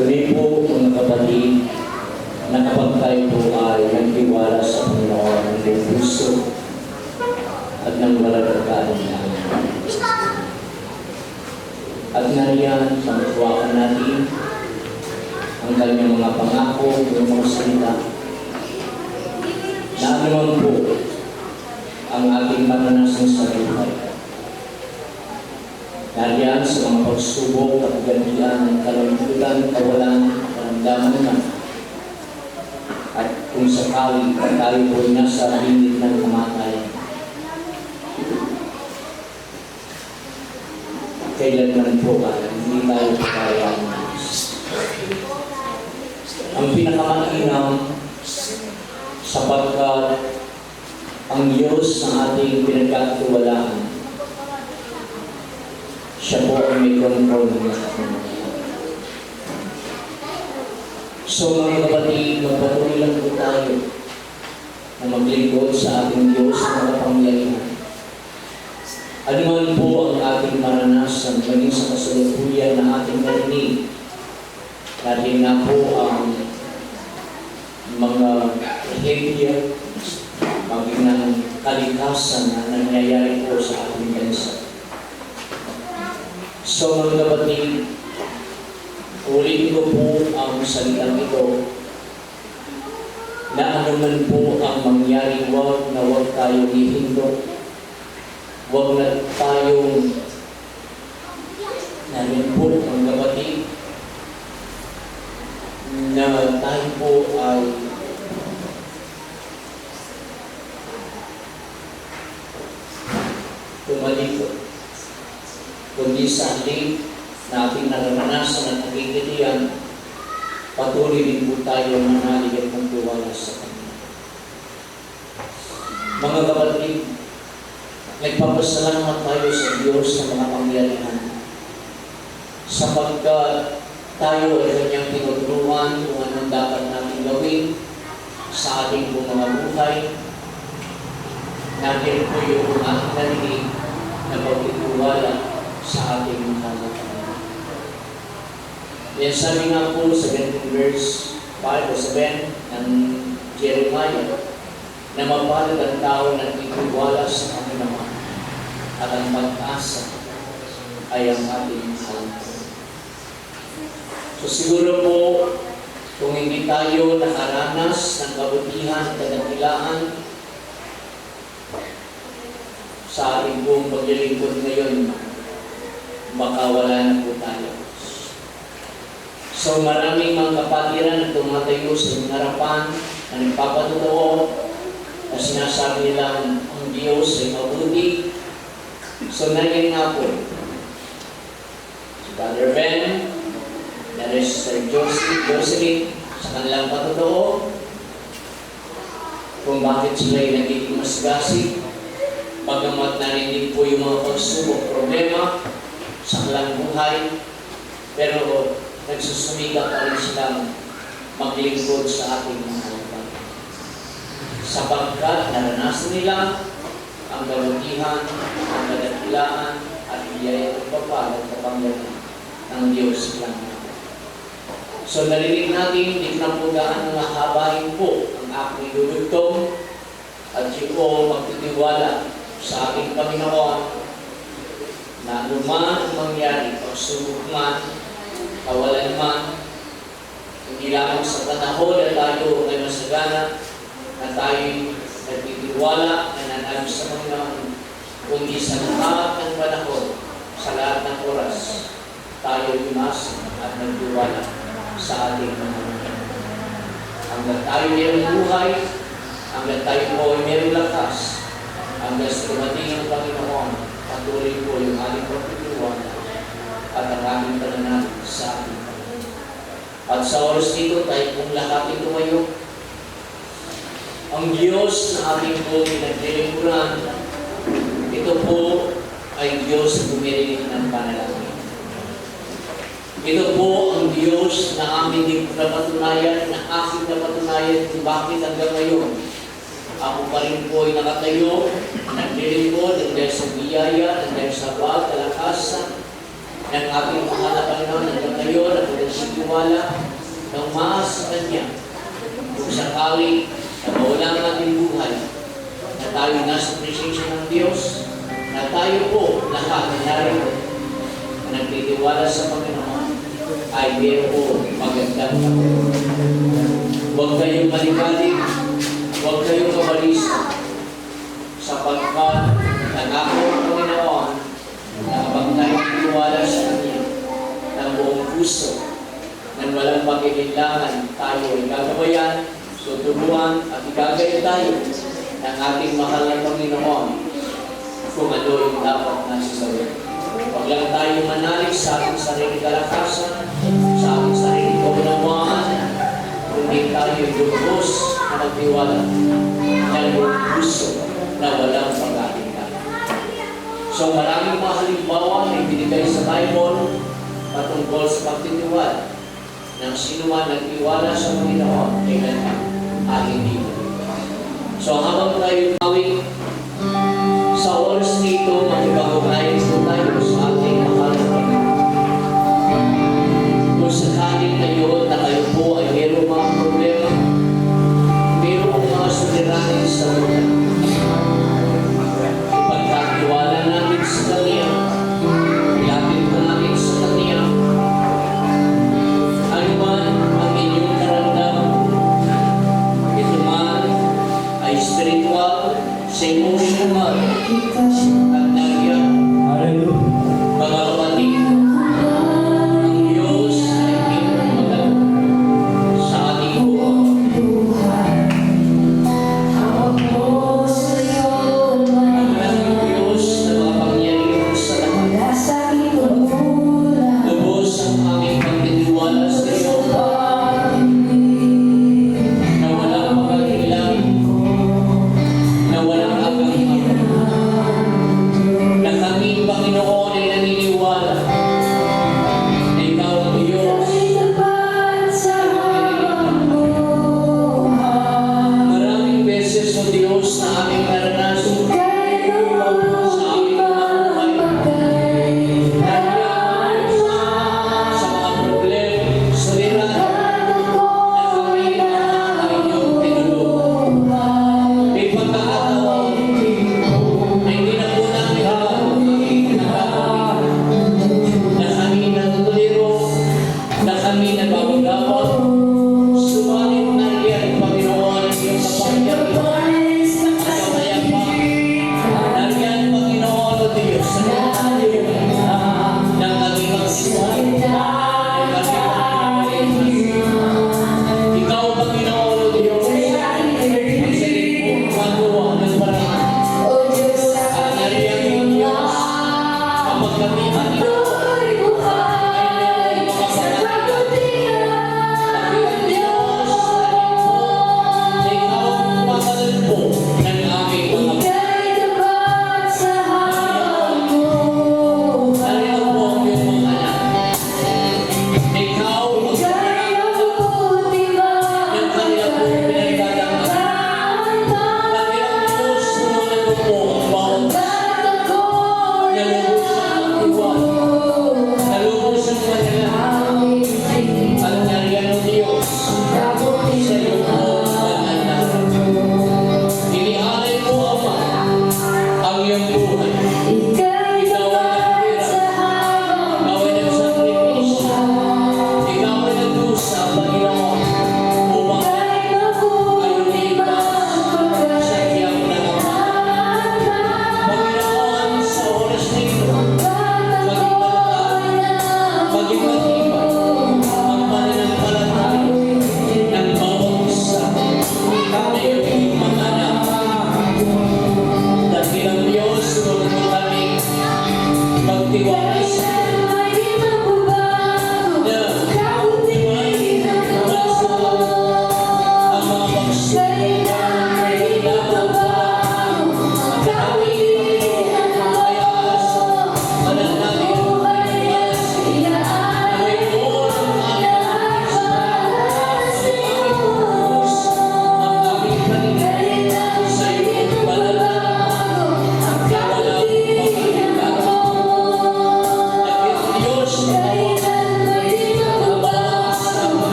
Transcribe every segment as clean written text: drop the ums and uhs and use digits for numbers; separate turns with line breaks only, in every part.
Kundi po mga kapatid, na kapag tayo po ay nagtiwala sa Panginoon ng buong puso at ng walang kakaalian. At nariyan, pangkuwakan natin ang kanyang mga pangako, ng mga salita, na anuman po ang ating maranasan sa buhay. Nariyan sa mga pagsubok at gantian, kalambutan, kawalan, karamdaman na. At kung sakali tayo po nasa limit ng kamatayan, kailanman po hindi tayo kaya. Ang pinakamainam sapagkat ang Diyos na ating pinagkakatiwalaan, siya po ang may control ng lahat. So mga kapatid, magpatuloy lang po tayo na maglingkod sa ating Diyos na makapangyarihan. Ano man po ang ating maranasan, maging sa kasalukuyan na ating narinig, natin na po ang mga behavior, maging ng kalikasan na nangyayari po sa ating bansa. So mga kapatid, ulitin ko po ang salitang ito na anuman po ang mangyari, huwag tayong ihindok. Huwag na tayong nalimpot ang kapatid na tayo po ay tumalikot. Kundi sa ating na ating naranasan at nagigitian, patuloy din po tayo manalig at magtiwala sa Kanya. Mga kapatid, nagpapasalamat tayo sa Diyos sa mga pangyarihan sapagkat tayo ay Kanyang tinuturuan kung anong dapat natin gawin sa ating mga buhay. Natin po yung ating narinig na pagtitiwala sa ating mga. Yan sabi nga po sa verse 5 o 7 ng Jeremiah, na mapalad ang tao na nagtitiwala sa Panginoon at ang pag-asa ay ang ating salita. So siguro po, kung hindi tayo nakaranas ng kabutihan at kadakilaan sa ating buong paglilingkod ngayon, baka wala na po tayo. So maraming mga kapatiran na tumatayo sa harapan na nagpapatotoo na sinasabi nilang ang Diyos ay mabuti. So nangyay nga po si Brother Ben, na Sister Jocelyn, sa kanilang patotoo kung bakit sila ay nagiging masgasig, bagamat narinig po yung mga pagsubok, problema sa kanilang buhay, pero nagsusumikap pa rin silang maglingkod sa ating mga kapatid. Sapagkat naranasan nila ang kabutihan, ang kadakilaan, at biyaya at pagpapalad at kapangyarihan ng Diyos lang. So narinig natin, hindi na po gaan na habahin po ang aking idudugtong at yung magtitiwala sa ating Panginoon na anuman ang mangyari, pagsubok man, kawalan man, hindi lamang sa panahon na tayo ay masagana, na tayo nagtitiwala, na nanalo sa Panginoon, kundi sa lahat ng panahon, sa lahat ng oras, tayo imas at nagtiwala sa ating Panginoon. Hanggang tayo mayroong buhay, hanggang tayo po ay mayroong lakas, hanggang sa dumating ang Panginoon, patuloy po yung ating pagtitiwala at ang aming pananalig sa ating Panginoon. At sa oras dito, tayo pong lahat ay tumayo. Ang Diyos na ating po pinaglilingkuran, ito po ay Diyos na bumirinig ng panalangin. Ito po ang Diyos na aming din napatunayan, na aking napatunayan kung bakit hanggang ngayon ako pa rin po ay nakatayo, naglilingkod, dahil sa biyaya, dahil sa bawat kalakasan ng ating mga Panginoon hanggang ngayon, at nagsitiwala ng maas sa Kanya. Kung sakali na mawala ang ating buhay, na tayo nasa presensya ng Diyos, na tayo po lahat na narito, na nagtitiwala sa Panginoon, ay mayroon magandang kapatid. Huwag kayong maligalig, huwag kayong kabalisa, sapagkat nangako ng Panginoon na kapag tayo nagtiwala sa Kanya ng buong puso, nang walang pagkikilangan, tayo ay gagabayan, tuturuan at igagaya tayo ng ating mahal na Panginoon kung ano yung dapat nasa gawin. Huwag lang tayo manalig sa ating sarili kalakasan, sa ating sarili kaunawaan, kundi tayo lubos na magtiwala ng buong puso na walang pag-aalingan. So maraming mga halimbawa na ibinigay sa Bible patungkol sa pagtitiwala ng sino man nagtiwala sa Panginoon ay hindi mo. So habang tayo gawin sa oras nito, magpapagay po tayo sa ating mahal na Panginoon. Kung sakaling ngayon na kayo po ay mayroong mga problema, mayroong mga suliranin sa buhay, ipagkatiwala natin sa Kanya, ilapit po natin sa Kanya, ano man ang inyong karamdaman, ito man ay spiritual, sa emotional, at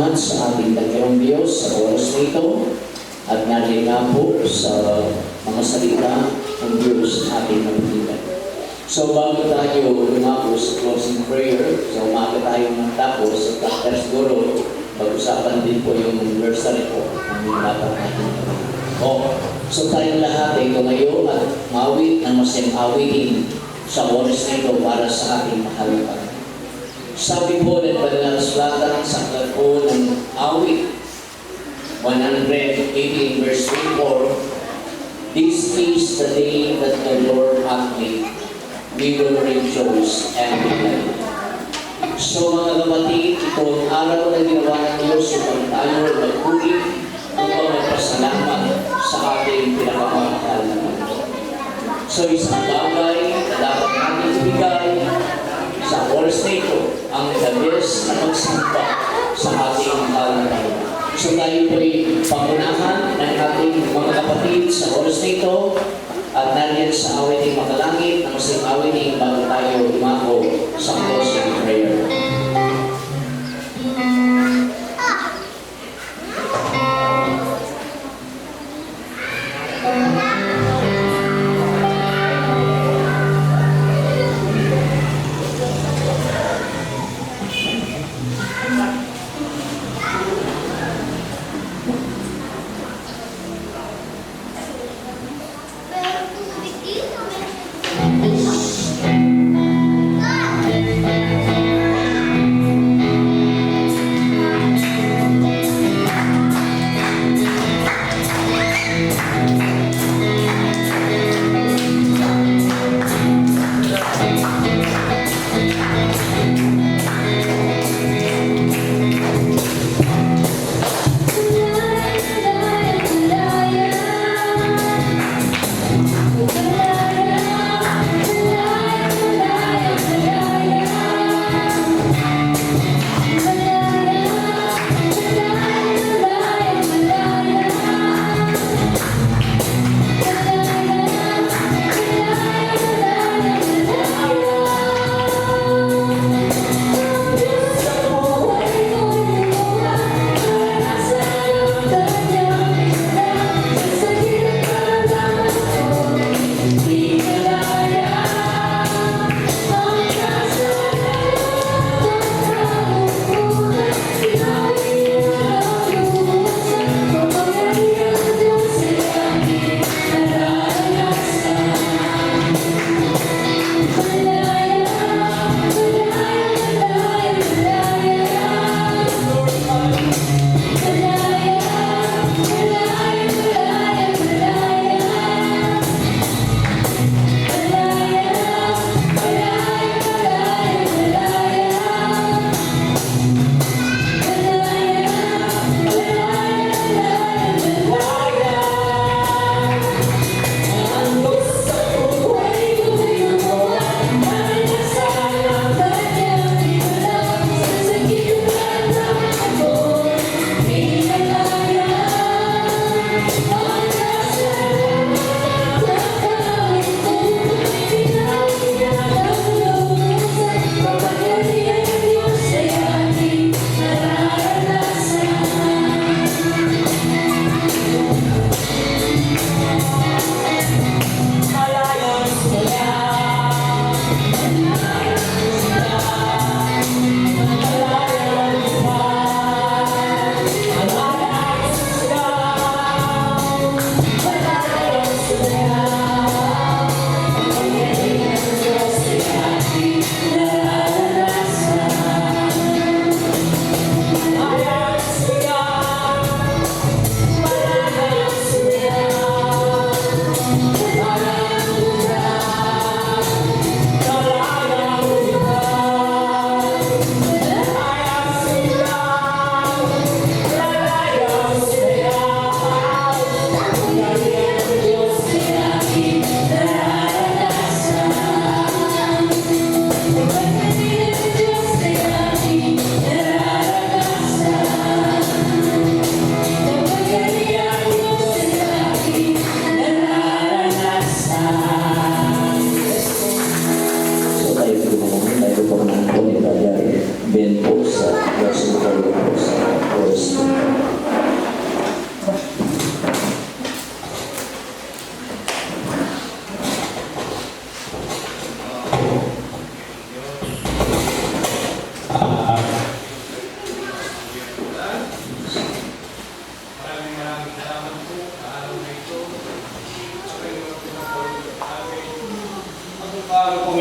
salamat sa ating Panginoong Diyos sa oras na ito at narinig nga po sa mga salita ng Diyos sa ating magbibigay. So bago tayo lumako sa closing prayer, so umaga tayo matapos at after siguro, pag-usapan din po yung anniversary po ng dapat natin. So tayong lahat ay tumayo at mawit ng masayang awitin sa oras na ito para sa ating mahal na Panginoon. Sabi po ng Banal na Sulatan sa aklat po ng awit 118 verse 24, "This is the day that the Lord hath made. We will rejoice and be glad." So mga kapatid, ito ang araw na ginawa ng Diyos upang tayo magpuli upang magpasalamat sa ating pinakamamahal na Panginoon. So isang bagay na dapat natin ibigay sa oras na ito ang labis na magsampa sa ating mahal na Panginoon. So tayo po'y pangunahan ng ating mga kapatid sa oras na ito at nariyan sa awiting makalangit na masing awiting bago tayo lumako sa closing prayer.
Ah!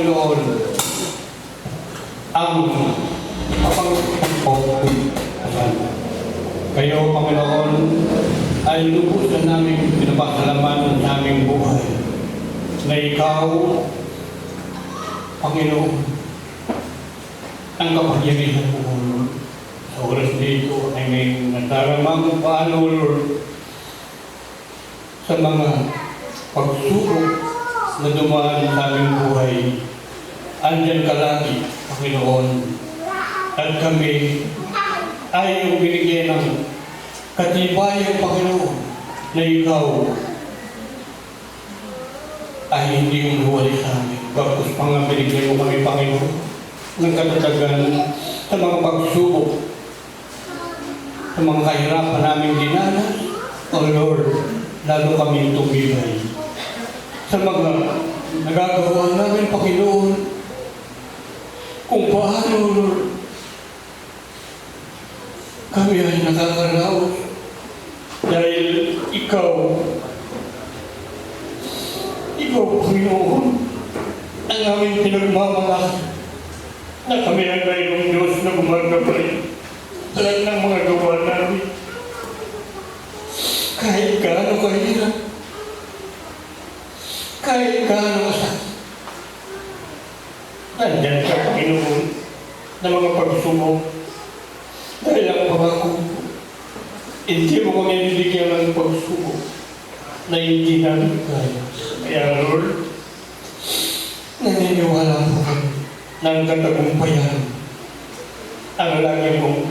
Panginoon, ang kayo, Panginoon, ay lubusan namin pinapasalamatan sa aming buhay na ikaw, Panginoon, ang kapangyarihan mo, Lord. Sa oras dito ay may nadarama kung paano, Lord, sa mga pagsubok na dumaan sa aming buhay. Andyan ka lagi, Panginoon. At kami ay yung binigyan ng katibayan, Panginoon, na ikaw ay hindi umuwalay sa amin. Bagkus pa nga binigyan mo kami, Panginoon, ng katatagan sa mga pagsubok, sa mga kahirapan namin dinanas. O Lord, lalo kami tumibay sa mga nagagawa namin, Panginoon, kung paano, Lord, kami ay nakakaraos dahil ikaw, Panginoon, ang aming pinagmamalaki na kami ang mayroong Diyos na gumagabay sa lahat ng mga gawa namin. Kahit gaano kahirap, kahit gaano masakit, nandyan ka, Panginoon, na mga pagsubok. Dahil ang pangako, hindi mo kami bibigyan ng pagsubok na hindi namin kaya. Kaya, Lord, naniniwala po kami ng katagumpayan ang lagi mong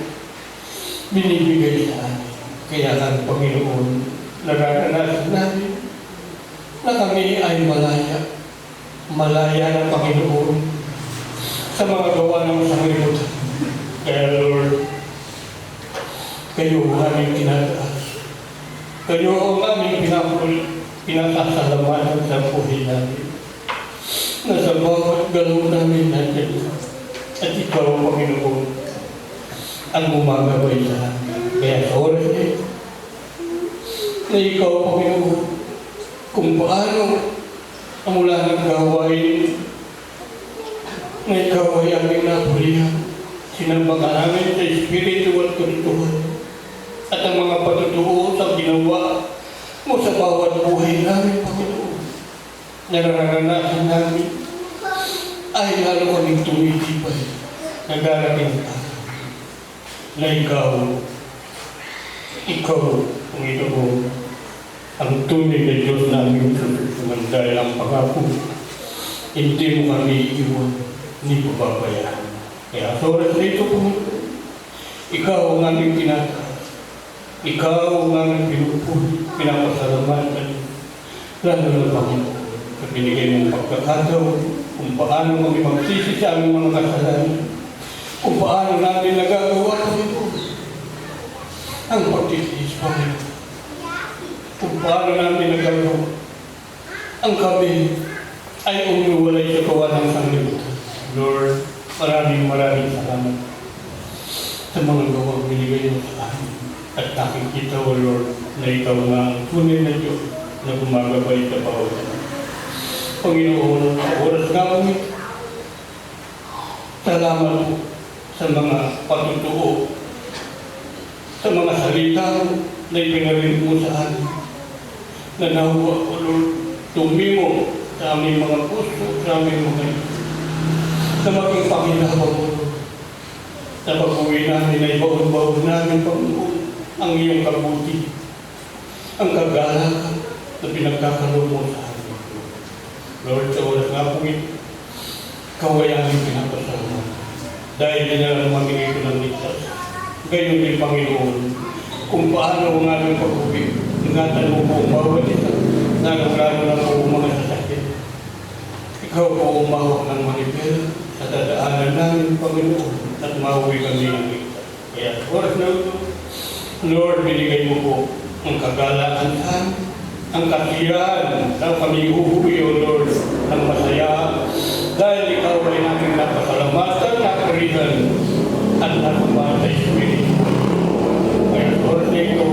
binibigay sa amin. Kaya ang Panginoon, naranasan namin na kami ay malaya ng Panginoon sa mga gawa ng sanglibutan. Kaya, Lord, kayo ang aming tinataas. Kayo ang aming pinasasalamatan sa buhay namin. Na sa bawat galaw namin nandiyan. At ikaw, Panginoon, ang gumagabay sa amin. Kaya sa oras na ito, na ikaw, Panginoon, kung paano ang mula ng gawain na ikaw ay aming napulihan, sinambaga namin sa Espiritu at Katutuhan at ang mga patutuo sa ginawa mo sa bawat buhay namin, Panginoon, na nararanasan namin ay lalo kaming tumitibay na darating ka na ikaw, Panginoon, ang tunay na Diyos namin susunod dahil ang pangako, hindi mo kami iwan, hindi mo babayaan. Kaya sa oras na ito, Panginoon, ikaw ang aming tinataas. Ikaw ang aming pinupuli, pinapasalamatan. Lalo na, Panginoon, sa binigay mong pagkakataon, kung paano kami magsisi sa aming mga kasalanan, kung paano namin nagagawa, Panginoon, ang pagtitiis, Panginoon. Kung paano namin nagagawa, ang kami ay umiwalay sa kawan ng sanglibutan. Lord, maraming salamat sa mga gawang binigay mo sa amin. At nakikita ko, Lord, na ikaw na ang tunay na Diyos na gumagabay sa bawat. Panginoon, sa oras namin, salamat po sa mga patutuo, sa mga salita na ipinarin mo sa amin. Na nahuwa ko, Lord, tumimo sa aming mga puso, sa aming mga na maging Panginoon mo, na pag-uwi namin ay baon-baon namin, Panginoon, ang iyong kabuti, ang kagalakan na pinagkakaroon mo sa amin. Lord, sa oras nga po ito, ikaw ay aming pinapasalamat. Dahil dinala naman ito ng ligtas. Gayon din, Panginoon, kung paano ang aming pag-uwi, ingatan mo po ang bawat isa, lalo-lalo na po mga sasakit. Ikaw po umawak ng manipel sa dadaanan namin, Panginoon, at mauwi kami ng ligtas. Kaya, oras na ito, Lord, binigay mo po ang kagalakan sa amin, ang kasiyahan ng kami uuwi, O Lord, ng masaya, dahil ikaw ay namin napasalamatan, nakarihan, at nakumaan sa Espiritu. Kaya, Lord, ito,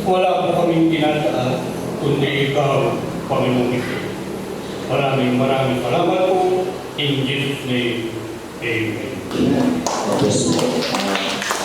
wala po kaming tinataas, kundi ikaw, Panginoong Isus. Maraming salamat po. In Jesus' name, Amen.
Yes, Lord.